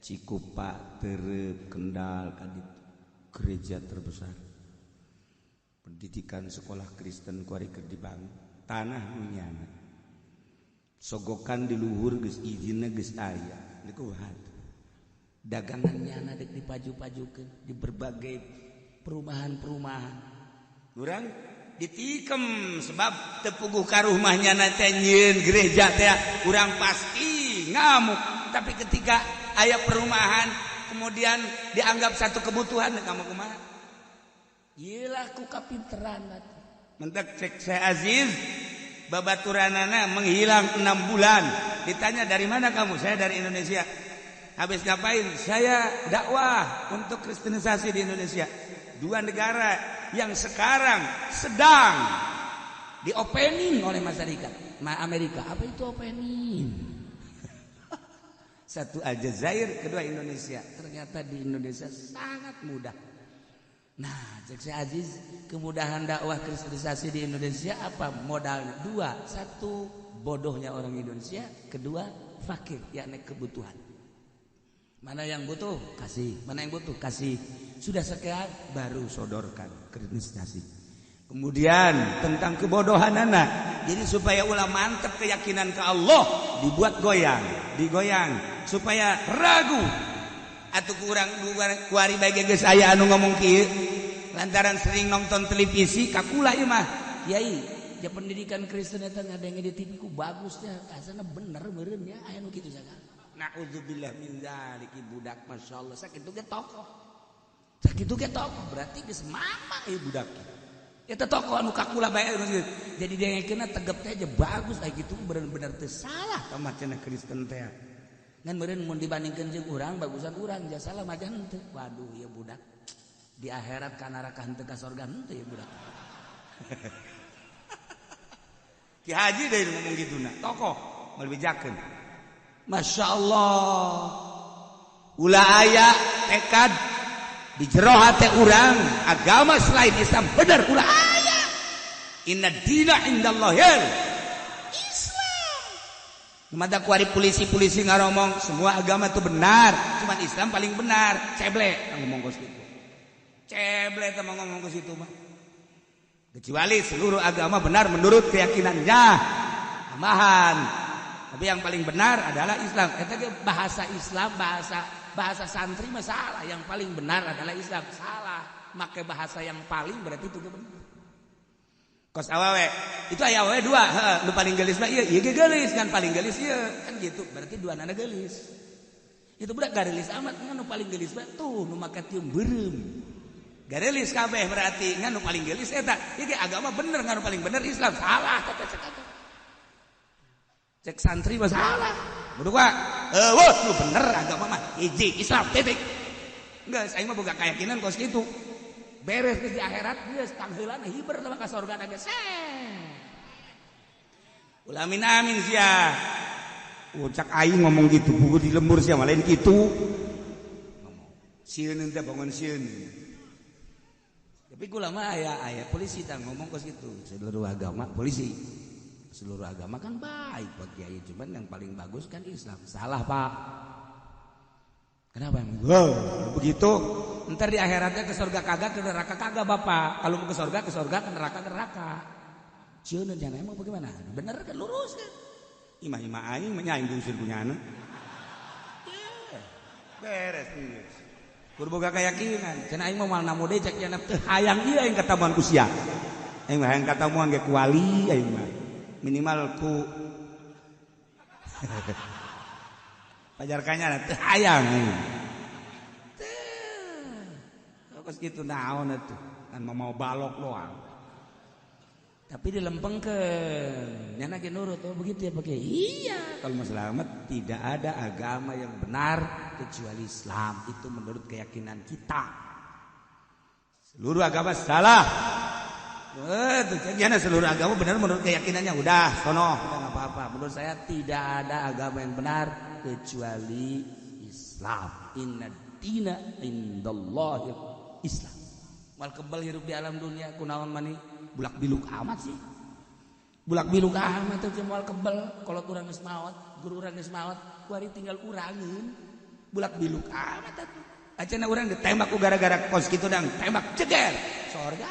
Cikupa, Terep, Kendal kaditu gereja terbesar. Pendidikan sekolah Kristen kuari keur dibangun tanah nunyana. Sogokan di luhur geus izinna geus aya. Niku dagangan nyana dek dipaju-pajukeun di berbagai perumahan-perumahan. Urang ditikem sebab teu puguh ka rumah nyana teh nyieun gereja teh urang pasti ngamuk. Tapi ketika aya perumahan kemudian dianggap satu kebutuhan kamu kumaha? Ieu lah ku kapinteran atuh. Mentek cek saya Aziz babaturanana menghilang 6 bulan. Ditanya dari mana kamu? Saya dari Indonesia. Habis ngapain? Saya dakwah untuk kristenisasi di Indonesia. 2 negara yang sekarang sedang diopening oleh masyarakat. Amerika. Apa itu opening? Satu Aljazair, kedua Indonesia. Ternyata di Indonesia sangat mudah. Nah, cek si Aziz, kemudahan dakwah kristenisasi di Indonesia apa modalnya? 2, 1 bodohnya orang Indonesia, kedua fakir, yakni kebutuhan. Mana yang butuh kasih, mana yang butuh kasih. Sudah sekian baru sodorkan kristenisasi. Kemudian tentang kebodohan anak, jadi supaya ulah mantep keyakinan ke Allah dibuat digoyang supaya ragu. Atau kurang kuari bagi geus aya anu ngomong kieu lantaran sering nonton televisi kakula ieu mah kiai ya pendidikan Kristen eta ngadenge di TV ku bagusnya asana bener meureun ya aya nu kitu sagala. Naudzubillah min dzalik budak masyaallah sakitu ge tokoh. Sakitu ge tokoh berarti geus mama ieu budak. Eta tokoh anu kakula bae jadi dengekeunna tegep teh aja bagus aya kitu bener-bener teu salah tamacana Kristen teh. Ngan meureun mun dibandingkeun jeung urang bagusan urang jasa salah mah henteu. Waduh ya budak. Di akhirat ka neraka henteu ka surga henteu ya budak. Ki Haji deui ngomong kituna. Tokoh melbejakeun. Masyaallah. Ulah aya tekad di jero hate urang agama selain Islam bener ulah aya. Inna dina indallahil Mata kuari polisi ngaromong semua agama itu benar, cuman Islam paling benar. Ceble ngomong ke situ. Ceble itu ngomong ke situ mah. Kecuali seluruh agama benar menurut keyakinannya. Tambahan. Tapi yang paling benar adalah Islam. Eta bahasa Islam, bahasa santri mah salah. Yang paling benar adalah Islam. Salah. Make bahasa yang paling berarti itu benar. Kos awawe itu aya awawe 2 nu paling geulis mah ieu ge geulis kan paling geulis ieu kan gitu berarti 2 nana geulis itu budak garelis amat ngan nu paling geulis mah tuh nu make tium beureum garelis kabeh berarti ngan nu paling geulis eta ieu ge agama bener ngan nu paling bener Islam salah kata cek santri mah salah budak wah nu bener agama mah hiji Islam titik geus aing mah boga keyakinan kos kitu beres di akhirat geus tangheulana hiber teh ka surga geus ulah amin sia ucak aing ngomong gitu buku di lembur sia lain kitu ngomong sieun teh bangun sieun tapi kula mah aya polisi tah ngomong kos kitu seluruh agama polisi seluruh agama kan baik bagi kiai cuman yang paling bagus kan Islam salah Pak. Kenapa? Wow, begitu. Ntar di akhiratnya ke surga kagak, ke neraka kagak Bapak. Kalau mau ke surga, ke neraka. Cieun jangan emang bagaimana? Bener kan lurus kan? Imah aing menyaing diusir punya anak. Beres nih. Kurboga keyakinan. Cenah aing mah mal namude cek cenah teu hayang ieu aing katamuan ku sia. Aing mah hayang katamuan ge ku wali aing mah. Minimal ku pajarkannya teh hayang teh kos kitu naon atuh kan mau balok doang tapi dilempengkeun nyana ge nurut. Oh begitu ya Pak Kiai. Iya, kalau masalah amat tidak ada agama yang benar kecuali Islam, itu menurut keyakinan kita. Seluruh agama salah. Jangan seluruh agama benar menurut keyakinannya. Udah sono, udah nggak apa-apa. Menurut saya tidak ada agama yang benar kecuali Islam. Inna dina indallahil Islam. Mal kebal hirup di alam dunia kunaon mani bulak biluk amat sih. Bulak biluk amat tuh mal kebal. Kalau urang geus maot, guru urang geus maot, kuari tinggal urangin. Bulak biluk amat atuh. Acana urang ditembak ku gara-gara kos kitu dang, tembak ceger. Sorga.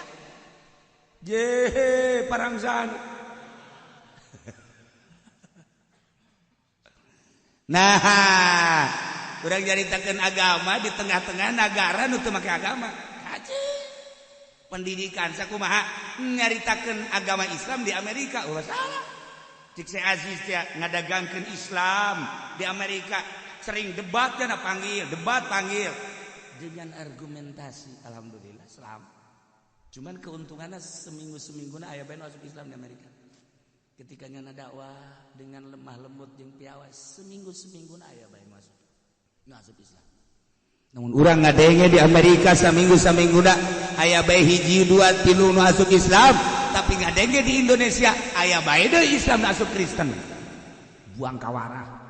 Jehe parangsan. Nah, urang nyaritakeun agama di tengah-tengah negara nu teu make agama. Kaje. Pendidikan sakumaha nyaritakeun agama Islam di Amerika. Oh salah. Cik saya Aziz teh ngadagangkeun Islam di Amerika. Sering debat cenah panggil, debat panggil. Dengan argumentasi alhamdulillah selamat. Cuman keuntungannya seminggu-semingguna aya bae masuk Islam di Amerika. Ketika nyana dakwah dengan lemah lembut jeung piawai, seminggu-semingguna aya bae masuk Islam. Namun urang ngadenge di Amerika saminggu-samingguna aya bae hiji dua tilu nu masuk Islam, tapi ngadenge di Indonesia aya bae deui Islam masuk Kristen. Buang kawarah.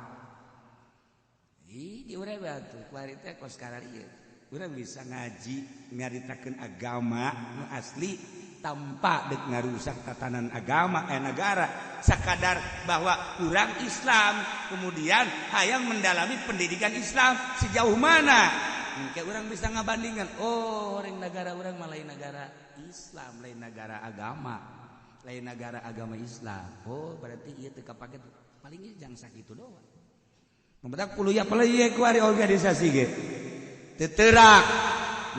Di urang batu kuari teh kos kararieu. Urang bisa ngaji nyaritakeun agama nu asli tanpa dek ngarusak tatanan agama negara, sakadar bahwa urang Islam kemudian hayang mendalami pendidikan Islam sejauh mana engke urang bisa ngabandingkan. Oh orang negara urang mah lain negara Islam, lain negara agama, lain negara agama Islam. Oh berarti ieu teu kapake paling jang sakitu doang. Membedak puluh ya kuari organisasi ge teterak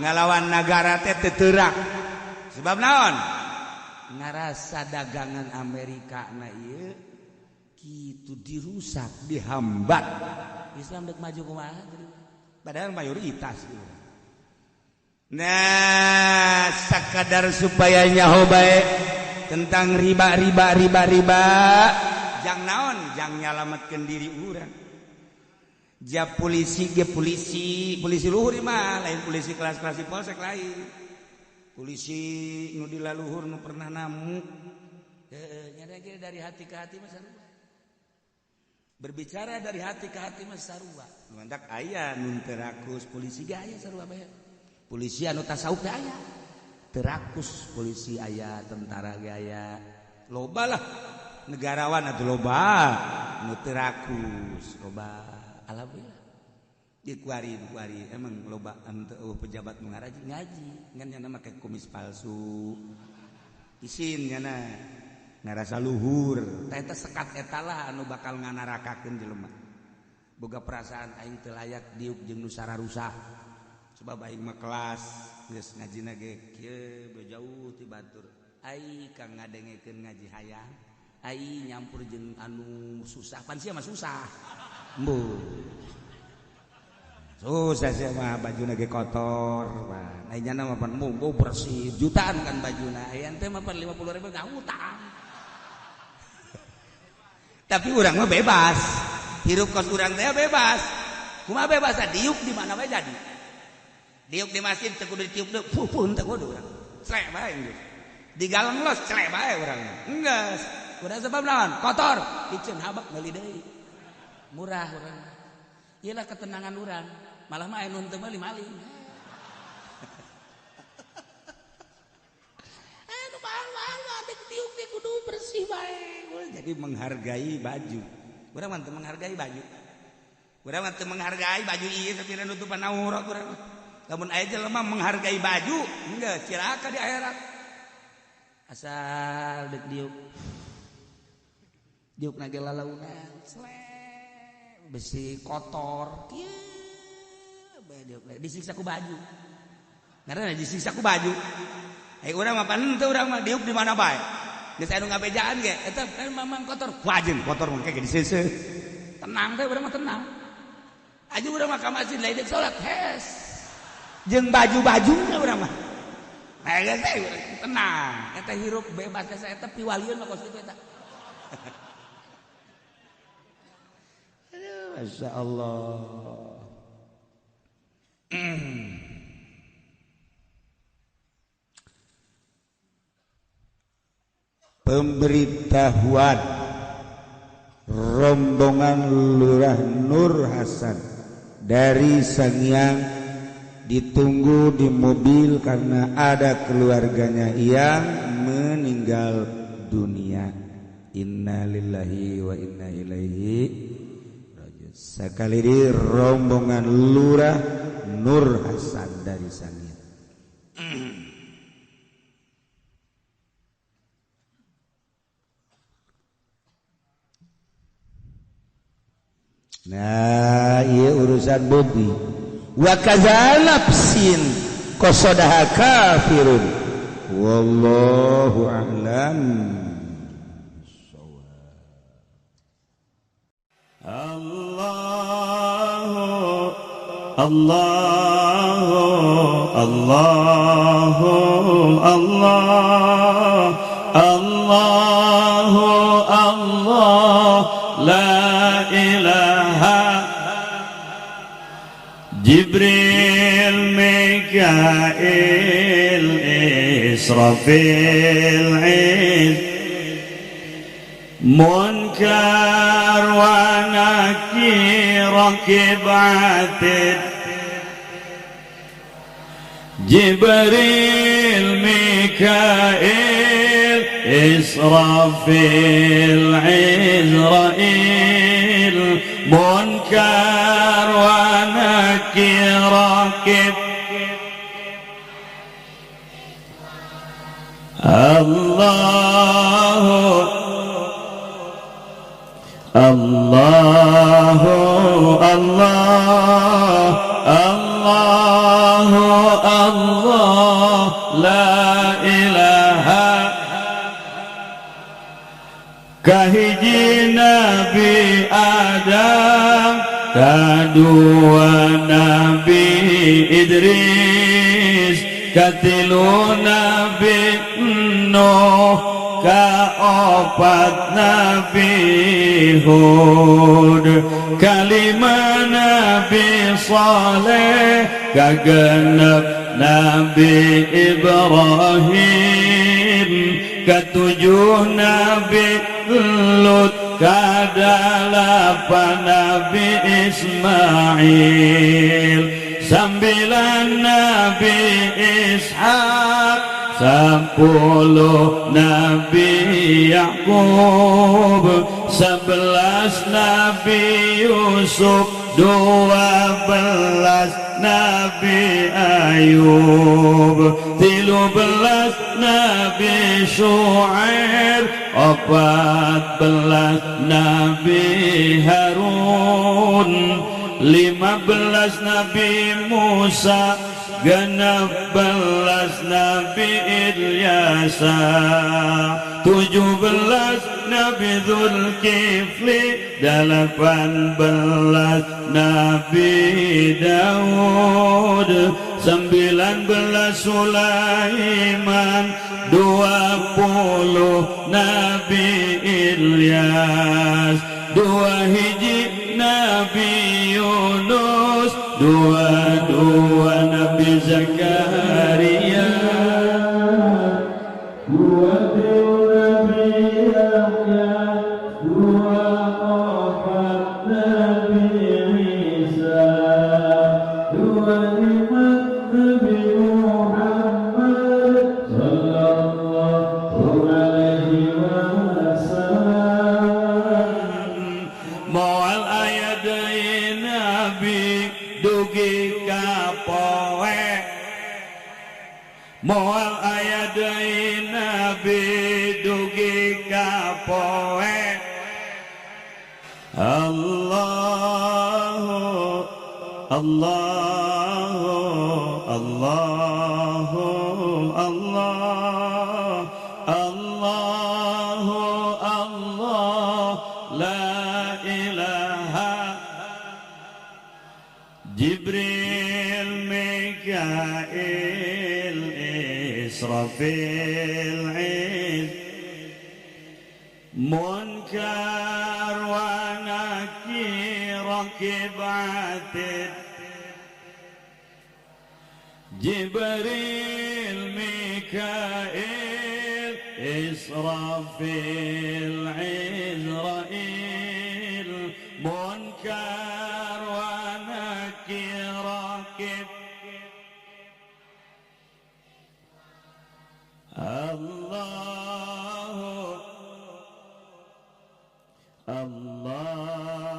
ngalawan negara teh teterak. Sebab naon? Ngarasa dagangan Amerika na ieu kitu dirusak, dihambat. Islam dek maju kumaha? Padahal mayoritas ieu. Nah, sakadar supaya nyaho bae tentang riba. Jang naon? Jang nyalametkeun diri urang. Ja polisi ge polisi luhur mah lain polisi kelas-kelas polsek lain. Polisi nu di laluhur nu pernah namu. Nyana ge dari hati ke hati mah sarua. Berbicara dari hati ke hati mah sarua. Nu andak aya nun teu rakus polisi ge aya sarua bae. Polisi anu tasawuf ge aya. Teu rakus polisi aya, tentara ge aya. Loba lah negarawan atuh loba nu teu rakus, loba. Alhamdulillah di kuari emang loba pejabat nu ngaji ngan nyana make kumis palsu isin nyana ngarasa luhur tah eta sekat eta lah anu bakal nganarakakeun jelema boga perasaan aing teu layak diuk jeung nu sararusak sebab aing mah kelas geus ngajina ge kieu jauh ti batur ai kang ngadengekeun ngaji hayang ai nyampur jeung anu susah pan sia mah susah. Mbuh. Susah sih mah bajuna ge kotor, Pak. Ayeuna mah pan mbuh bersih, jutaan kan bajuna. Ayeuna teh mah pan 50.000 ngutang. Tapi urang mah bebas. Hirup kos urang teh bebas. Kumaha bebas? Diuk di mana bae jadi. Diuk di masjid teh kudu ditiup deuk, pupun teh kudu urang. Slek bae geus. Di galang los slek bae urang. Enggeus. Kudu sebab naon? Kotor. Diceun habak meuli deui. Murah orang. Iyalah ketenangan orang. Malah mah anu teu meuli maling. Anu mahal-mahal dek tiuk teh kudu bersih bae. Jadi menghargai baju. Urang mah teu menghargai baju. Urang mah teu menghargai baju ieu sapira nutupan aurat urang. Lamun aya jelema menghargai baju, enggeus cilaka di akhirat. Asal dek diuk. Diuk na ge lalaunan. Besi kotor disiksa ku baju karena disiksa ku baju urang mah pan teu urang mah diuk di mana bae geus anu ngabejaan ge eta mamang kotor wajin kotor mah kayak diseuseut tenang teh urang mah tenang aju urang mah ka masjid lain salat hes jeung baju-bajuna urang mah tenang eta hirup bebas saya eta piwalian mah kos kitu eta. Aduh, Masya Allah. Pemberitahuan rombongan Lurah Nur Hasan dari Sangiang ditunggu di mobil karena ada keluarganya yang meninggal dunia. Innalillahi wa inna ilaihi rajiun. Sekali di rombongan Lurah Nur Hasan dari Sangiang. Nah, iya urusan bobi. Wa kadza nafsin qasadaha kafirun. Wallahu a'lam. Allahu Allahu Allahu Allah Allahu Allah la ilaha Jibril Mikail Israfil Munkar wa Nakir Rakib Atid Jibril Mikail Israfil Izrail Munkar wa Nakir Rakib Allahu Allahu Allah Allahu Allah la ilaha kahiji Nabi Adam kadua Nabi Idris katilu Nabi Nuh kaopat Nabi Hud kalima Nabi Saleh kagenep Nabi Ibrahim ketujuh Nabi Lut kadalapan Nabi Ismail sembilan Nabi Ishaq 10 Nabi Yakub 11 Nabi Yusuf 12 Nabi Ayub 13 Nabi Syuaib 14 Nabi Harun 15 Nabi Musa 16 Nabi Ilyasa 17 Nabi Zulkifli 18 Nabi Daud 19 Sulaiman 20 Nabi Ilyas 2 hiji Nabi Yunus 22 Nabi Zakaria 20 Nabi Yahya 24 Nabi Isa 25 Nabi Muhammad sallallahu alaihi wasallam moal ayat dari Nabi dugi kapoe moal ayat dari Nabi dugi kapoe Allahu Allahu Allahu Allah Allahu Allah la ilaha Jibril Mikail Israfil munkar wa nakir rakib atid Jibril Mikail Israfil Izrail munkar wa nakir rakib Allah